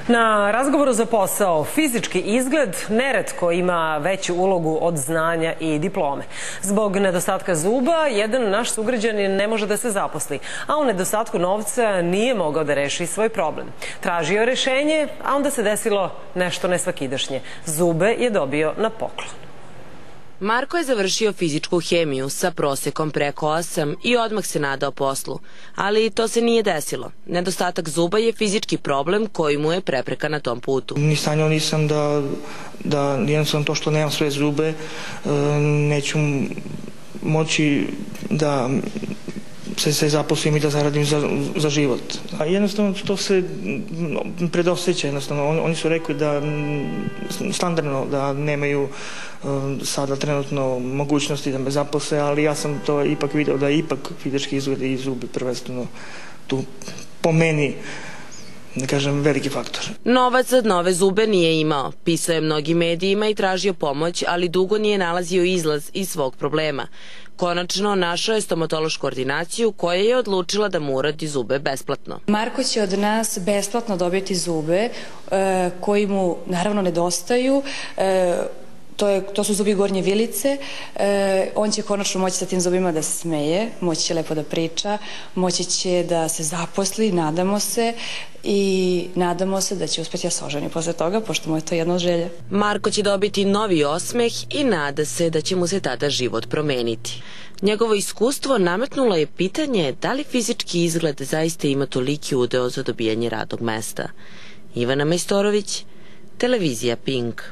Na razgovoru za posao fizički izgled neretko ima veću ulogu od znanja i diplome. Zbog nedostatka zuba, jedan naš sugrađanin ne može da se zaposli, a u nedostatku novca nije mogao da reši svoj problem. Tražio je rešenje, a onda se desilo nešto nesvakidašnje. Zube je dobio na poklon. Marko je završio fizičku hemiju sa prosekom preko 8 i odmah se nadao poslu. Ali to se nije desilo. Nedostatak zuba je fizički problem koji mu je prepreka na tom putu. Ni sanjao nisam da jednostavno to što nemam sve zube, neću moći da se zaposlim i da zaradim za život. A jednostavno to se predosjeća. Jednostavno, oni su rekli da standardno da nemaju sada trenutno mogućnosti da me zaposle, ali ja sam to ipak video da ipak fizički izgled i zubi prvenstveno tu po meni, da kažem, veliki faktor. Novac za nove zube nije imao. Pisao je mnogim medijima i tražio pomoć, ali dugo nije nalazio izlaz iz svog problema. Konačno našao je stomatološku ordinaciju koja je odlučila da mu uradi zube besplatno. Marko će od nas besplatno dobiti zube koji mu naravno nedostaju. To su zubi gornje vilice. On će konačno moći sa tim zubima da se smeje, moći će lepo da priča, moći će da se zaposli, nadamo se, i nadamo se da će uspeti da se oženi posle toga, pošto mu je to jedna od želja. Marko će dobiti novi osmeh i nada se da će mu se tada život promeniti. Njegovo iskustvo nametnulo je pitanje da li fizički izgled zaista ima toliki udeo za dobijanje radnog mesta. Ivana Majstorović, televizija Pink.